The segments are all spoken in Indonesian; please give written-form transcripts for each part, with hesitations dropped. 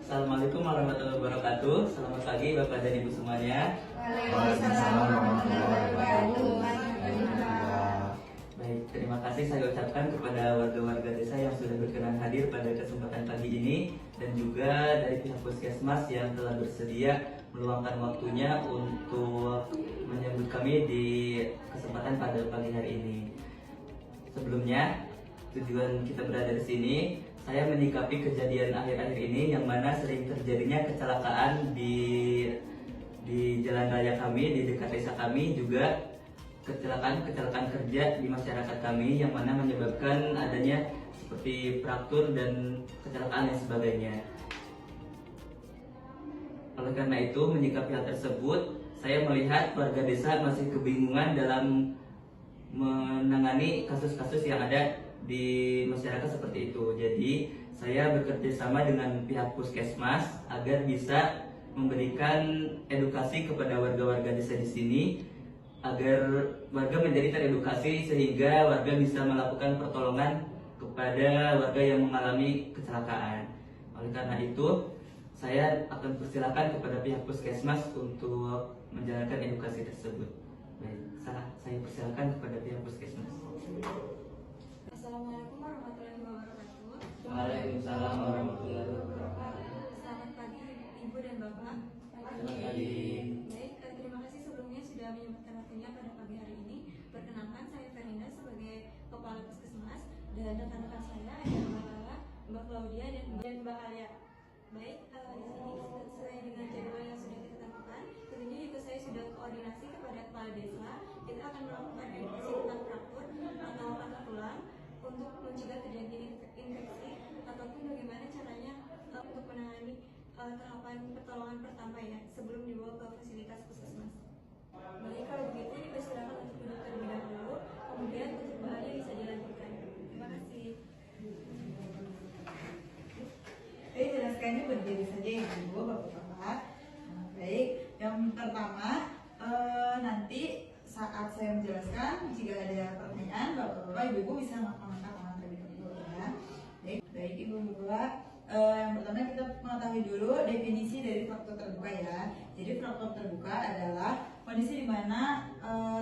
Assalamualaikum warahmatullahi wabarakatuh. Selamat pagi Bapak dan Ibu semuanya. Waalaikumsalam warahmatullahi wabarakatuh. Baik, terima kasih saya ucapkan kepada warga-warga desa yang sudah berkenan hadir pada kesempatan pagi ini, dan juga dari pihak Puskesmas yang telah bersedia meluangkan waktunya untuk menyambut kami di kesempatan pada pagi hari ini. Sebelumnya, tujuan kita berada di sini, saya menyikapi kejadian akhir-akhir ini yang mana sering terjadinya kecelakaan di jalan raya kami, di dekat desa kami, juga kecelakaan kerja di masyarakat kami yang mana menyebabkan adanya seperti fraktur dan kecelakaan dan sebagainya. Oleh karena itu, menyikapi hal tersebut, saya melihat warga desa masih kebingungan dalam menangani kasus-kasus yang ada di masyarakat seperti itu. Jadi saya bekerja sama dengan pihak Puskesmas agar bisa memberikan edukasi kepada warga-warga desa di sini, agar warga menjadi teredukasi sehingga warga bisa melakukan pertolongan kepada warga yang mengalami kecelakaan. Oleh karena itu, saya akan persilakan kepada pihak Puskesmas untuk menjalankan edukasi tersebut. Baik, saya persilakan kepada pihak Puskesmas. Assalamualaikum warahmatullahi wabarakatuh. Waalaikumsalam warahmatullahi wabarakatuh. Selamat pagi Ibu dan Bapak. Selamat pagi. Baik, terima kasih sebelumnya sudah menyempatkan waktunya pada pagi hari ini. Perkenalkan, saya Ferinda sebagai Kepala Puskesmas, dan rekan-rekan saya ada Mbak Lala, Mbak Claudia, dan Mbak Alia. Baik, di sini sesuai dengan jadwal yang sudah kita tentukan, tentunya juga saya sudah koordinasi kepada kepala desa. Kita akan melakukan edukasi tentang fraktur atau patah tulang untuk mencegah terjadi infeksi ataupun bagaimana caranya untuk menangani tahapan pertolongan pertama ya sebelum dibawa ke fasilitas puskesmas. Baik, kalau begitu dipersilakan untuk duduk terlebih dahulu, kemudian untuk bahannya bisa dilanjutkan. Terima kasih. Saya jelaskannya berdiri saja ya Ibu, Bapak-Bapak. Baik, yang pertama nanti saat saya menjelaskan, jika ada pertanyaan, Bapak-Bapak, Ibu-Ibu bisa mengangkat tangan terlebih dahulu ya. Baik Ibu-Bapak, yang pertama kita mengetahui dulu definisi dari fraktur terbuka ya. Jadi fraktur terbuka adalah kondisi di mana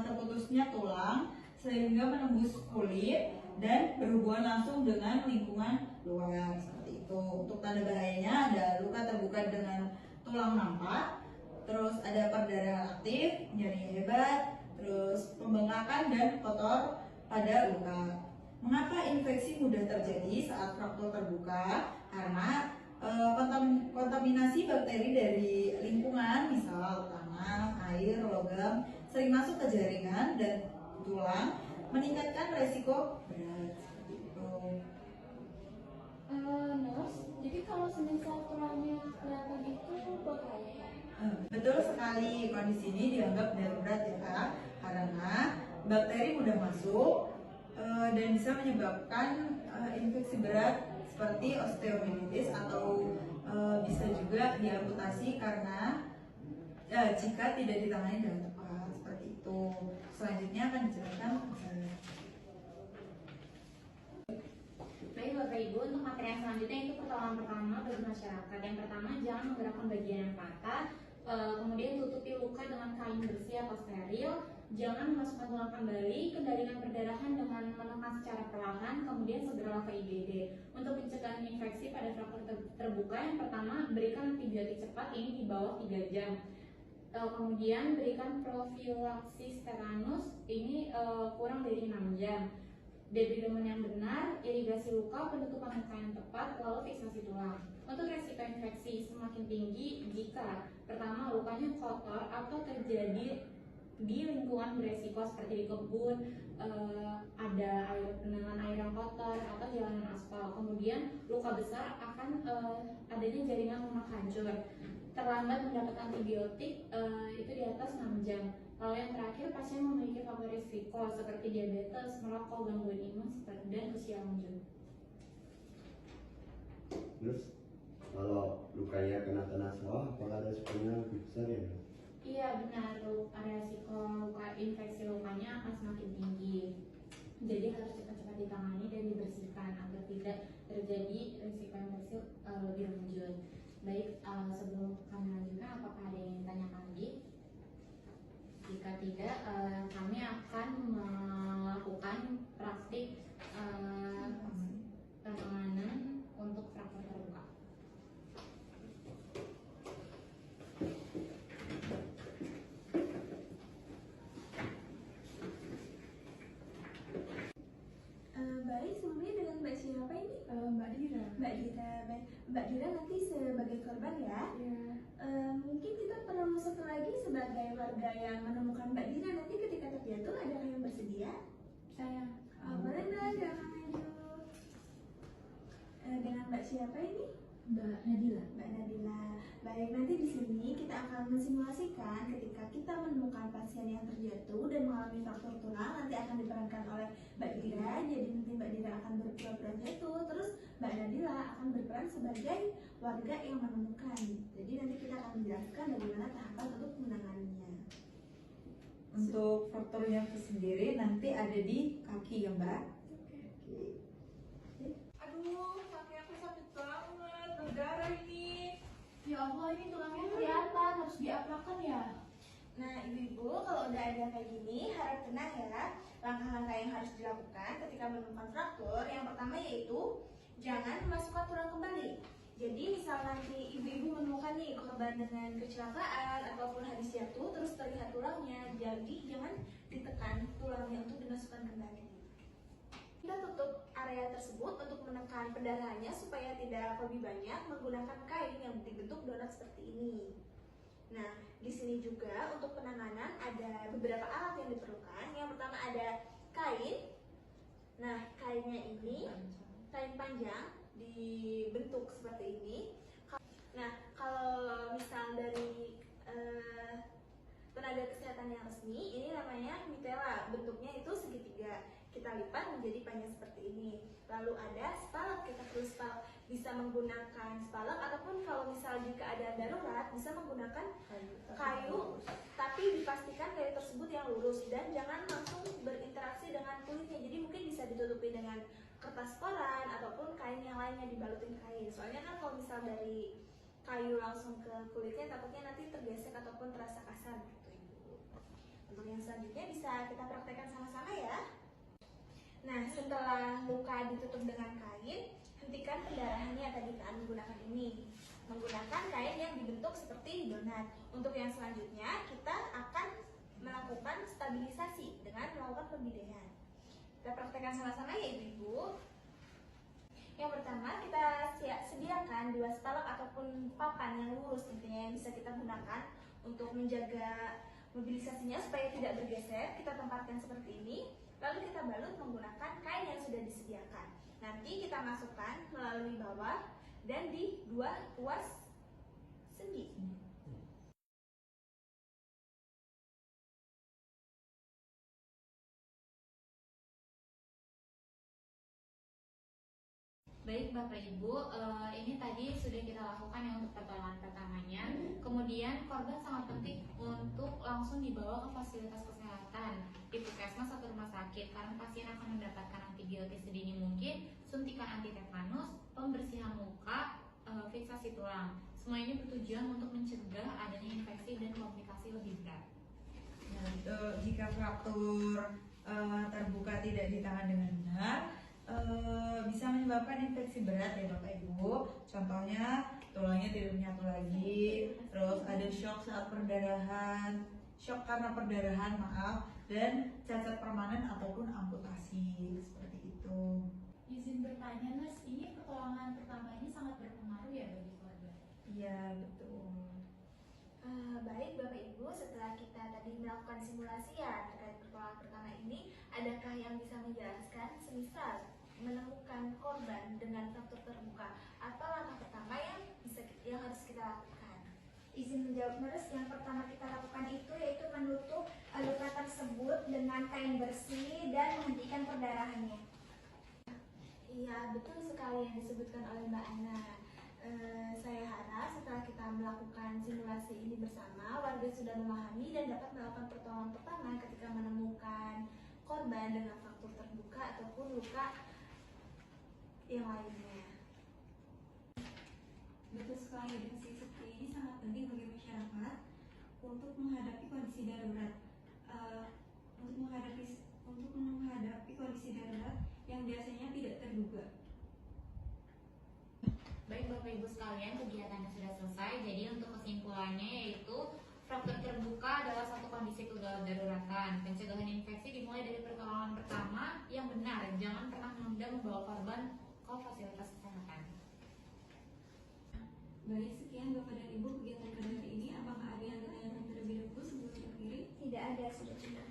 terputusnya tulang sehingga menembus kulit dan berhubungan langsung dengan lingkungan luar seperti itu. Untuk tanda bahayanya ada luka terbuka dengan tulang nampak, terus ada perdarahan aktif, nyeri hebat, terus pembengkakan dan kotor pada luka. Mengapa infeksi mudah terjadi saat fraktur terbuka? Karena kontaminasi bakteri dari lingkungan, misal tanah, air, logam, sering masuk ke jaringan dan tulang, meningkatkan resiko berat seperti itu. Nurse, jadi kalau semisal tulangnya kelihatan itu bahaya ya? Betul sekali, kondisi ini dianggap darurat ya, karena bakteri mudah masuk dan bisa menyebabkan infeksi berat seperti osteomielitis atau bisa juga diamputasi karena jika tidak ditangani dengan tepat seperti itu. Selanjutnya akan dijelaskan. Baik Bapak Ibu, untuk materi yang selanjutnya itu pertolongan pertama bagi masyarakat. Yang pertama, jangan menggerakkan bagian yang patah. Kemudian tutupi luka dengan kain bersih atau steril. Jangan memasukkan tulang kembali. Kendalikan perdarahan dengan menekan secara perlahan. Kemudian segeralah ke IGD. Untuk pencegahan infeksi pada fraktur terbuka, yang pertama, berikan antibiotik cepat, ini di bawah 3 jam. Kemudian berikan profilaksis tetanus, ini kurang dari 6 jam. Debridement yang benar, irigasi luka, penutupan luka yang tepat, lalu fiksasi tulang. Untuk resiko infeksi semakin tinggi jika pertama lukanya kotor atau terjadi di lingkungan beresiko seperti di kebun, ada genangan air yang kotor atau jalanan aspal. Kemudian luka besar akan adanya jaringan lemak hancur. Terlambat mendapat antibiotik itu di atas 6 jam. Lalu yang terakhir, pasien memiliki faktor risiko seperti diabetes, merokok, gangguan imun, dan usia lanjut. Terus kalau lukanya kena tanah sawah, apakah resikonya lebih besar ya? Iya benar, resiko luka infeksi lukanya akan semakin tinggi. Jadi harus cepat-cepat ditangani dan dibersihkan agar tidak terjadi risiko infeksi lebih lanjut. Baik, sebelum kami lanjutkan, apakah ada yang ditanyakan lagi? Jika tidak, kami akan melakukan praktik penanganan untuk fraktur terbuka. Baik, sebelumnya dengan Mbak siapa ini? Mbak Dira. Mbak Dira. Baik, Mbak Dira nanti sebagai korban ya. Mungkin kita perlu satu lagi sebagai warga yang menemukan Mbak Dira nanti ketika terjatuh, adakah yang bersedia? Saya. Boleh Mbak, silakan maju. Dengan Mbak siapa ini? Mbak Nadila. Mbak Nabila. Baik, nanti di sini kita akan mensimulasikan ketika kita menemukan pasien yang terjatuh dan mengalami fraktur tulang, nanti akan diperankan oleh Mbak Dira. Jadi nanti Mbak Dira akan berpura-pura jatuh, terus Mbak Nadila akan berperan sebagai warga yang menemukan. Jadi nanti kita akan menjelaskan bagaimana tahapan untuk menanganinya. Untuk frakturnya itu sendiri nanti ada di kaki ya Mbak. Aduh, kaki aku sakit banget, berdarah ini. Ya Allah, ini tulangnya kelihatan, harus diapakan ya? Nah, ibu-ibu, kalau udah ada kayak gini, harap tenang ya. Langkah-langkah yang harus dilakukan ketika menemukan fraktur, yang pertama yaitu jangan memasukkan tulang kembali. Jadi, misal nanti ibu-ibu menemukan nih korban dengan kecelakaan ataupun habis jatuh, terus terlihat tulangnya, jadi jangan ditekan tulangnya untuk dimasukkan kembali. Kita tutup area tersebut untuk menekan pendarahannya supaya tidak lebih banyak menggunakan kain yang dibentuk donat seperti ini. Nah, di sini juga untuk penanganan ada beberapa alat yang diperlukan. Yang pertama ada kain. Nah, kainnya ini kain panjang dibentuk seperti ini. Nah, kalau misal dari tenaga kesehatan yang resmi, ini namanya mitela. Bentuknya itu segitiga. Kita lipat menjadi panjang seperti ini. Lalu ada spalak, kita perlu spalak. Bisa menggunakan spalak ataupun kalau misal jika ada darurat bisa menggunakan kayu, tapi dipastikan kayu tersebut yang lurus dan jangan langsung berinteraksi dengan kulitnya. Jadi mungkin bisa ditutupi dengan kertas koran ataupun kain yang lainnya dibalutin kain. Soalnya kan kalau misal dari kayu langsung ke kulitnya takutnya nanti tergesek ataupun terasa kasar gitu Ibu. Untuk yang selanjutnya bisa kita praktekkan sama-sama ya. Nah, setelah luka ditutup dengan kain, hentikan pendarahannya tadi kan menggunakan ini. Menggunakan kain yang dibentuk seperti donat. Untuk yang selanjutnya, kita akan melakukan stabilisasi dengan melakukan pembidean. Kita praktekkan sama-sama ya Ibu-Ibu. Yang pertama, kita sediakan 2 spalak ataupun papan yang lurus intinya yang bisa kita gunakan untuk menjaga mobilisasinya supaya tidak bergeser. Kita tempatkan seperti ini. Lalu kita balut menggunakan kain yang sudah disediakan. Nanti kita masukkan melalui bawah dan di 2 ruas sendi. Baik Bapak Ibu, ini tadi sudah kita lakukan yang untuk pertolongan pertamanya. Kemudian korban sangat penting untuk langsung dibawa ke fasilitas kesehatan di puskesmas atau rumah sakit karena pasien akan mendapatkan antibiotik sedini mungkin, suntikan anti tetanus, pembersihan muka, fiksasi tulang. Semua ini bertujuan untuk mencegah adanya infeksi dan komplikasi lebih berat. Nah, jika fraktur terbuka tidak ditangani dengan benar, bisa menyebabkan infeksi berat ya Bapak Ibu. Contohnya tulangnya tidak menyatu lagi, terus ada shock saat perdarahan, shock karena perdarahan dan cacat permanen ataupun amputasi seperti itu. Izin bertanya Mas, ini pertolongan pertama ini sangat berpengaruh ya bagi keluarga? Iya betul. Baik Bapak Ibu, setelah kita tadi melakukan simulasi ya terkait pertolongan pertama ini, adakah yang bisa menjelaskan semisal menemukan korban dengan fraktur terbuka, apa langkah pertama yang harus kita lakukan? Izin menjawab nurse, yang pertama kita lakukan itu yaitu menutup luka tersebut dengan kain bersih dan menghentikan perdarahannya. Iya, betul sekali yang disebutkan oleh Mbak Ana. Saya harap setelah kita melakukan simulasi ini bersama, warga sudah memahami dan dapat melakukan pertolongan pertama ketika menemukan korban dengan fraktur terbuka ataupun luka yang lainnya. Betul sekolah edukasi seperti ini sangat penting bagi masyarakat untuk menghadapi kondisi darurat. Untuk menghadapi kondisi darurat yang biasanya tidak terduga. Baik Bapak Ibu sekalian, kegiatannya sudah selesai. Jadi untuk kesimpulannya yaitu faktor terbuka adalah satu kondisi kedaruratan. Pencegahan infeksi dimulai dari pertolongan pertama yang benar. Jangan pernah menunda membawa korban ke fasilitas kesehatan. Baik, sekian Bapak dan Ibu kegiatan pada hari ini. Apakah ada yang ditanyakan terlebih dahulu sebelum kita akhiri? Tidak ada, sudah tidak.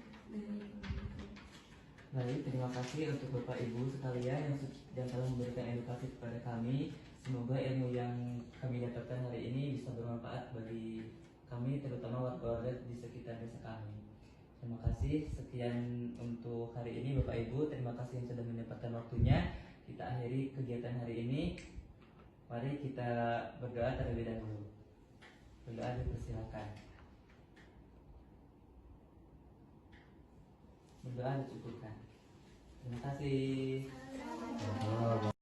Baik, terima kasih untuk Bapak Ibu sekalian yang telah memberikan edukasi kepada kami. Semoga ilmu yang kami dapatkan hari ini bisa bermanfaat bagi kami, terutama warga-warga di sekitar desa kami. Terima kasih. Sekian untuk hari ini Bapak Ibu. Terima kasih yang sudah menyempatkan waktunya. Kita akhiri kegiatan hari ini. Mari kita berdoa terlebih dahulu. Berdoa dipersilakan. Berdoa dicukupkan. Terima kasih.